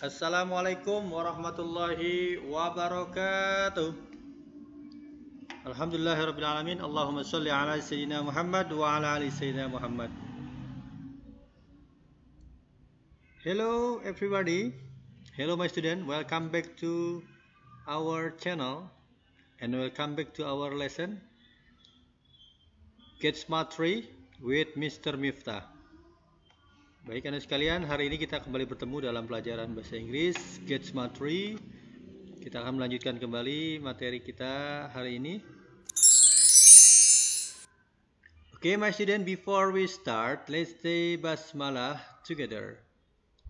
Assalamualaikum warahmatullahi wabarakatuh. Alhamdulillahirrabbilalamin. Allahumma salli ala Sayyidina Muhammad wa ala ali Sayyidina Muhammad. Hello everybody. Hello my student. Welcome back to our channel and welcome back to our lesson Get Smart 3 with Mr. Miftah. Baik anak sekalian, hari ini kita kembali bertemu dalam pelajaran bahasa Inggris Get Smart 3. Kita akan melanjutkan kembali materi kita hari ini. Okay, my student, before we start, let's say basmalah together.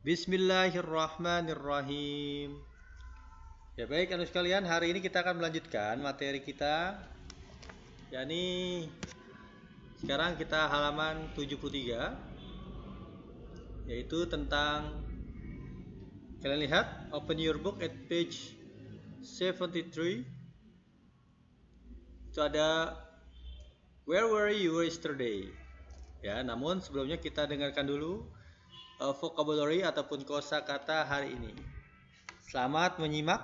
Bismillahirrahmanirrahim. Ya baik anak sekalian, hari ini kita akan melanjutkan materi kita. yakni sekarang kita halaman 73. Yaitu tentang, kalian lihat, open your book at page 73. Itu ada where were you yesterday. Ya, namun sebelumnya kita dengarkan dulu vocabulary ataupun kosakata hari ini. Selamat menyimak.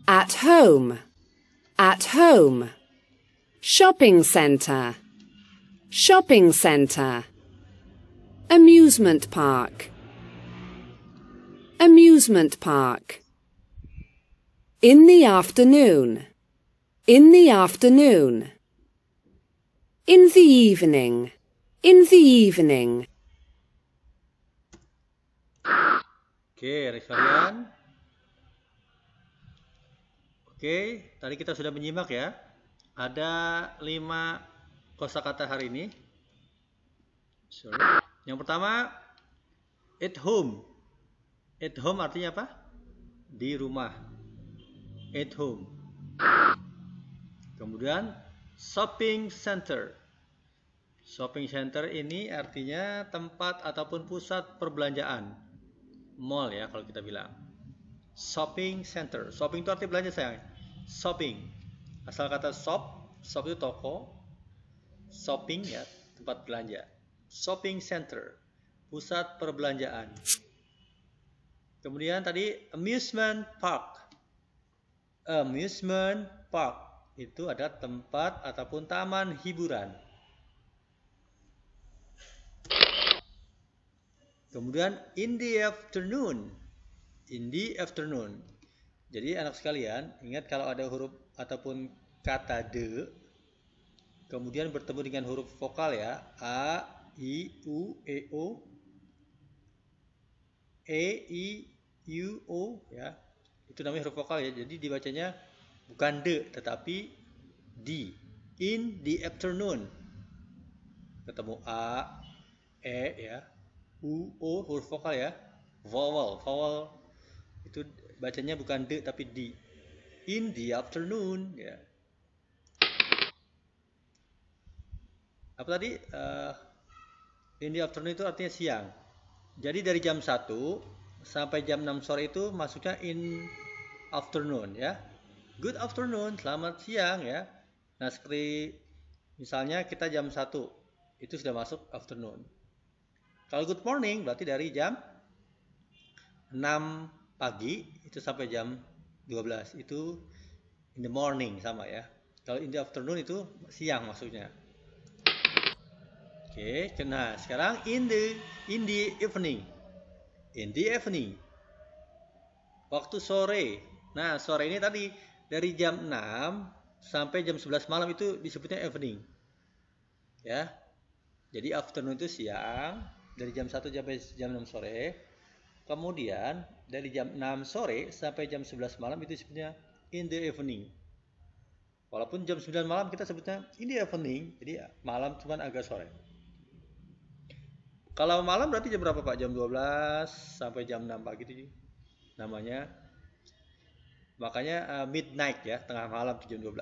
At home. At home. Shopping center. Shopping center. Amusement park. Amusement park. In the afternoon. In the afternoon. In the evening. In the evening. Oke, adik sekalian. Oke, tadi kita sudah menyimak ya. Ada 5 kosakata hari ini. Sorry. Yang pertama, at home. At home artinya apa? Di rumah. At home. Kemudian, shopping center. Shopping center ini artinya tempat ataupun pusat perbelanjaan. Mall ya kalau kita bilang. Shopping center. Shopping itu arti belanja sayang. Shopping. Asal kata shop. Shop itu toko. Shopping ya tempat belanja. Shopping center, pusat perbelanjaan. Kemudian tadi amusement park. Amusement park itu ada tempat ataupun taman hiburan. Kemudian in the afternoon. In the afternoon. Jadi anak sekalian, ingat kalau ada huruf ataupun kata de, kemudian bertemu dengan huruf vokal ya, a, I, U, E, O, E, I, U, O ya. Itu namanya huruf vokal ya. Jadi dibacanya bukan de tetapi di. In the afternoon. Ketemu A, E ya. U, O huruf vokal ya. Vowel. Vowel itu bacanya bukan de tapi di. In the afternoon ya. Apa tadi? In the afternoon itu artinya siang. Jadi dari jam 1 sampai jam 6 sore itu masuknya in afternoon ya. Good afternoon, selamat siang ya. Nah seperti misalnya kita jam 1 itu sudah masuk afternoon. Kalau good morning berarti dari jam 6 pagi itu sampai jam 12 itu in the morning sama ya. Kalau in the afternoon itu siang maksudnya. Oke, nah sekarang in the evening. In the evening. Waktu sore. Nah, sore ini tadi dari jam 6 sampai jam 11 malam itu disebutnya evening. Ya. Jadi afternoon itu siang, dari jam 1 sampai jam 6 sore. Kemudian dari jam 6 sore sampai jam 11 malam itu disebutnya in the evening. Walaupun jam 9 malam kita sebutnya in the evening, jadi malam cuman agak sore. Kalau malam berarti jam berapa Pak? Jam 12 sampai jam 6 pagi itu namanya. Makanya midnight ya, tengah malam jam 12.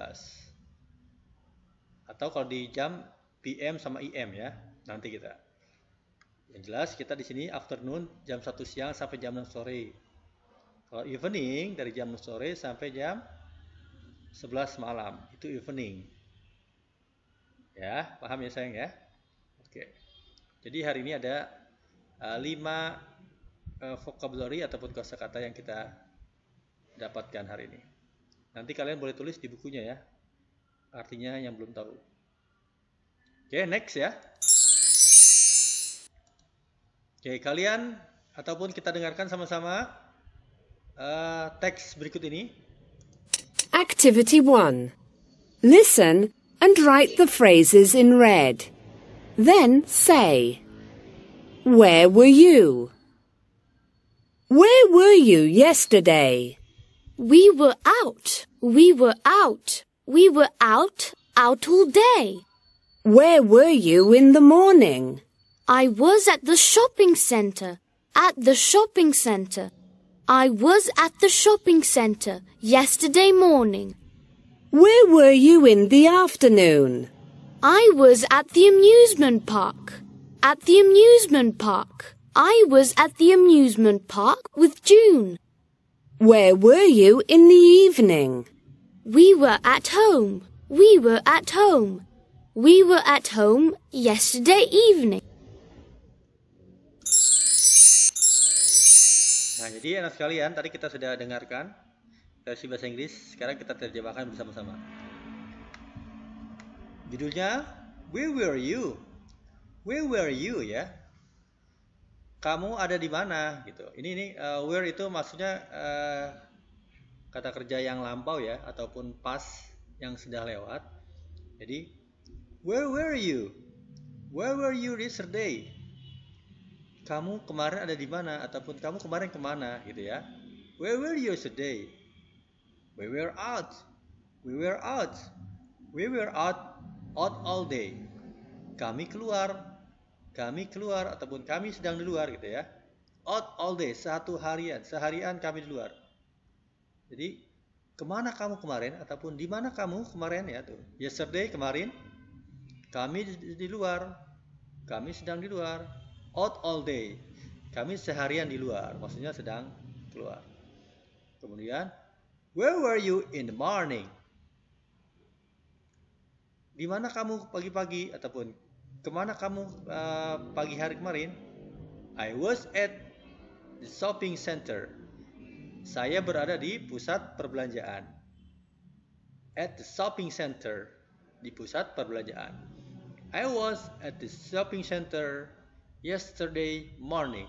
Atau kalau di jam PM sama IM ya, nanti kita. Yang jelas kita di sini afternoon jam 1 siang sampai jam 6 sore. Kalau evening dari jam 6 sore sampai jam 11 malam, itu evening. Ya, paham ya sayang ya? Oke. Jadi hari ini ada 5 vocabulary ataupun kosakata yang kita dapatkan hari ini. Nanti kalian boleh tulis di bukunya ya, artinya yang belum tahu. Oke, next ya. Oke, kalian ataupun kita dengarkan sama-sama teks berikut ini. Activity 1. Listen and write the phrases in red. Then say, where were you? Where were you yesterday? We were out. We were out. We were out all day. Where were you in the morning? I was at the shopping centre. At the shopping centre. I was at the shopping centre yesterday morning. Where were you in the afternoon? I was at the amusement park. At the amusement park. I was at the amusement park with June. Where were you in the evening? We were at home. We were at home. We were at home yesterday evening. Nah, jadi anak sekalian, tadi kita sudah dengarkan versi bahasa Inggris, sekarang kita terjemahkan bersama-sama. Judulnya, Where were you? Where were you ya? Kamu ada di mana gitu. Ini where itu maksudnya kata kerja yang lampau ya, ataupun past yang sudah lewat. Jadi where were you? Where were you yesterday? Kamu kemarin ada di mana, ataupun kamu kemarin kemana gitu ya. Where were you yesterday? We were out. We were out. We were out all day. Kami keluar ataupun kami sedang di luar gitu ya. Out all day, seharian kami di luar. Jadi kemana kamu kemarin ataupun di mana kamu kemarin ya tuh. Yesterday kemarin, kami di luar, kami sedang di luar. Out all day, kami seharian di luar, maksudnya sedang keluar. Kemudian, where were you in the morning? Di mana kamu pagi-pagi ataupun kemana kamu pagi hari kemarin? I was at the shopping center. Saya berada di pusat perbelanjaan. At the shopping center, di pusat perbelanjaan. I was at the shopping center yesterday morning.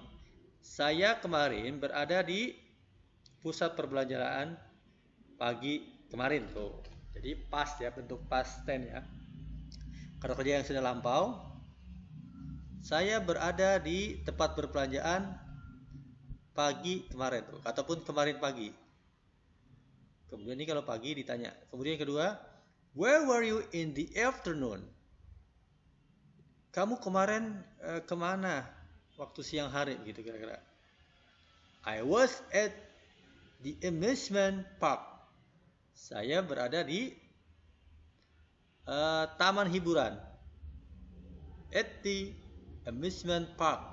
Saya kemarin berada di pusat perbelanjaan pagi kemarin tuh. Jadi past ya, bentuk past tense ya. Kata kerja yang sudah lampau. Saya berada di tempat perbelanjaan pagi kemarin tuh, ataupun kemarin pagi. Kemudian ini kalau pagi ditanya. Kemudian yang kedua, where were you in the afternoon? Kamu kemarin kemana waktu siang hari gitu kira-kira. I was at the amusement park. Saya berada di taman hiburan. At the amusement park.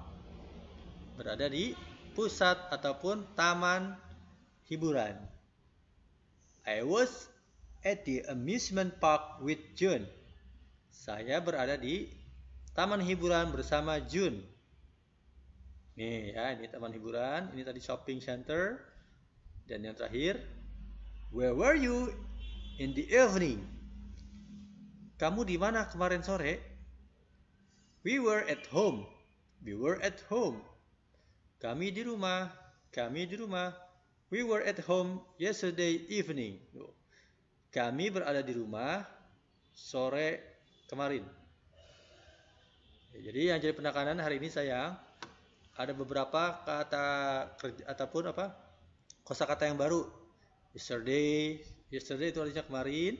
Berada di pusat ataupun taman hiburan. I was at the amusement park with June. Saya berada di taman hiburan bersama June. Nih ya, ini taman hiburan, ini tadi shopping center. Dan yang terakhir, where were you in the evening? Kamu di mana kemarin sore? We were at home. We were at home. Kami di rumah. Kami di rumah. We were at home yesterday evening. Kami berada di rumah sore kemarin. Jadi yang jadi penekanan hari ini sayang, ada beberapa kata ataupun kosakata yang baru. Yesterday itu artinya kemarin.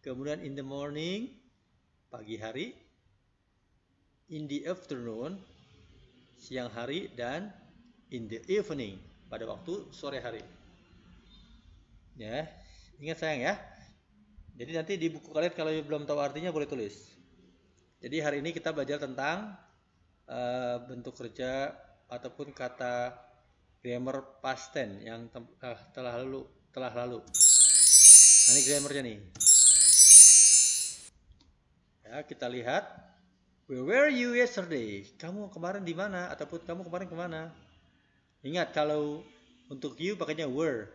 Kemudian in the morning, pagi hari. In the afternoon, siang hari. Dan in the evening, pada waktu sore hari. Ya, ingat sayang ya. Jadi nanti di buku kalian kalau belum tahu artinya boleh tulis. Jadi hari ini kita belajar tentang bentuk kerja ataupun kata grammar past tense yang telah lalu. Nah, ini grammarnya nih. Ya, kita lihat. Where were you yesterday? Kamu kemarin di mana? Ataupun kamu kemarin kemana? Ingat, kalau untuk you pakainya were.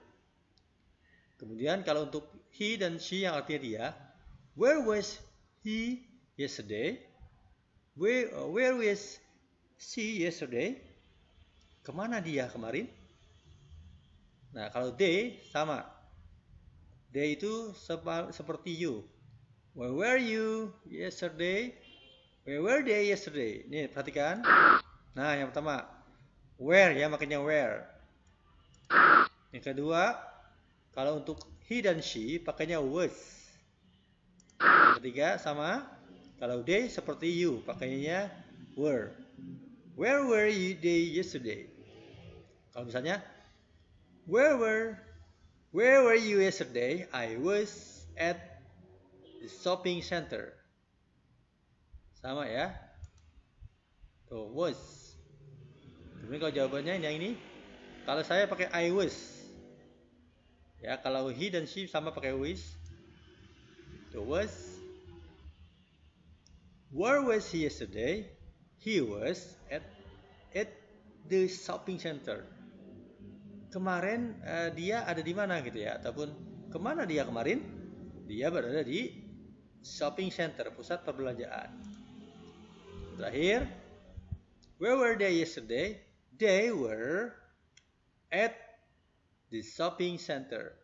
Kemudian kalau untuk he dan she yang artinya dia, where was he yesterday? Where was she yesterday? Kemana dia kemarin? Nah, kalau they sama. They itu seperti you. Where were you yesterday? Where were they yesterday? Nih, perhatikan. Nah, yang pertama, where ya, makanya where. Yang kedua, kalau untuk he dan she pakainya was. Yang ketiga sama, kalau they seperti you pakainya were. Where were they yesterday? Kalau misalnya, where were you yesterday? I was at the shopping center. Sama ya. Tuh, was. Kemudian kalau jawabannya yang ini, kalau saya pakai I was. Ya, kalau he dan she sama pakai was. Tuh, was. Where was he yesterday? He was at the shopping center. Kemarin dia ada di mana gitu ya, ataupun kemana dia kemarin? Dia berada di shopping center, pusat perbelanjaan. Terakhir, where were they yesterday? They were at the shopping center.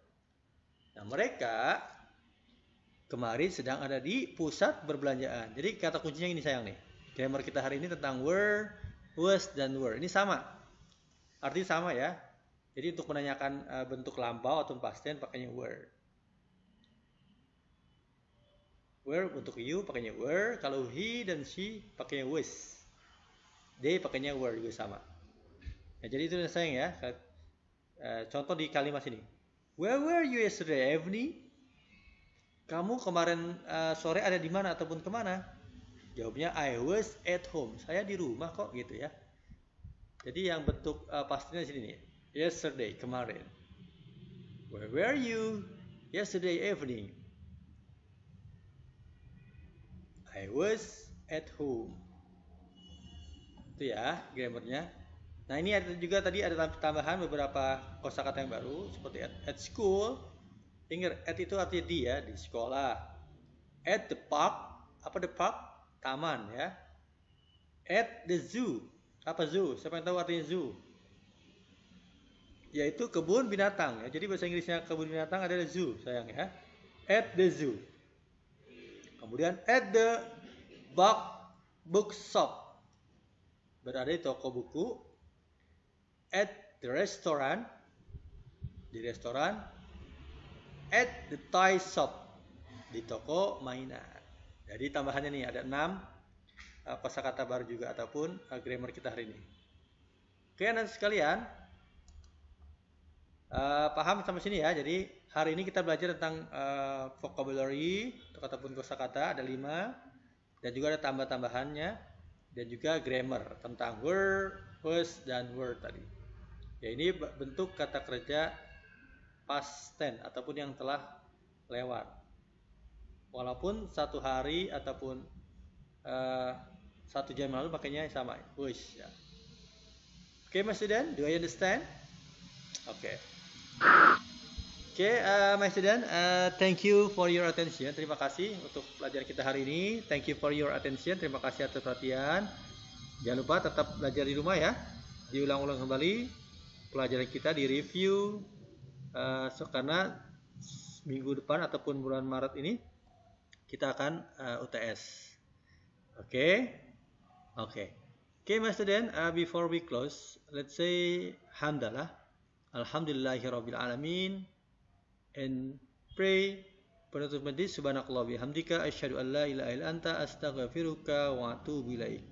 Nah, mereka kemarin sedang ada di pusat perbelanjaan. Jadi kata kuncinya ini sayang nih. Grammar kita hari ini tentang were, was, dan were. Ini sama. Artinya sama ya. Jadi untuk menanyakan bentuk lampau atau past tense pakainya were. Were untuk you pakainya were. Kalau he dan she pakainya was. They pakainya were juga sama. Nah, jadi itu sayang ya. Contoh di kalimat ini. Where were you yesterday evening? Kamu kemarin sore ada di mana ataupun kemana? Jawabnya I was at home. Saya di rumah kok gitu ya. Jadi yang bentuk pastinya di sini nih. Yesterday, kemarin. Where were you yesterday evening? I was at home. Itu ya grammarnya. Nah, ini ada juga tadi ada tambahan beberapa kosakata yang baru seperti at school. Ingat, at itu artinya di ya, di sekolah. At the park, apa the park? Taman ya. At the zoo, apa zoo? Siapa yang tahu artinya zoo? Yaitu kebun binatang ya. Jadi bahasa Inggrisnya kebun binatang adalah zoo, sayang ya. At the zoo. Kemudian at the bookshop, berada di toko buku. At the restaurant, di restoran. At the toy shop, di toko mainan. Jadi tambahannya nih ada 6 kosakata baru juga ataupun grammar kita hari ini. Oke, anak sekalian, paham sampai sini ya. Jadi hari ini kita belajar tentang vocabulary ataupun kosakata ada 5 dan juga ada tambah-tambahannya dan juga grammar tentang were, was, dan were tadi. Ya, ini bentuk kata kerja past tense ataupun yang telah lewat. Walaupun 1 hari ataupun 1 jam lalu pakainya sama, was ya. Okay, my student, do I understand? Okay. Okay, my student, thank you for your attention. Terima kasih untuk pelajaran kita hari ini. Thank you for your attention. Terima kasih atas perhatian. Jangan lupa tetap belajar di rumah ya. Diulang-ulang kembali pelajaran kita, di review. Karena minggu depan ataupun bulan Maret ini kita akan UTS. Okay, my student. Before we close, let's say hamdalah. Alhamdulillahirabbil alamin, and pray penutup majlis subhanakallah bihamdika asyhadu an la ilaha illa anta astaghfiruka wa atubu ilaik.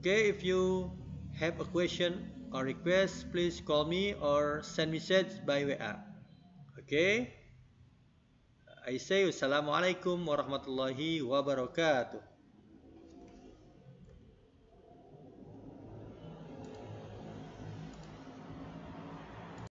Okay, if you have a question or request, please call me or send message by WA. Okay, I say wassalamualaikum warahmatullahi wabarakatuh.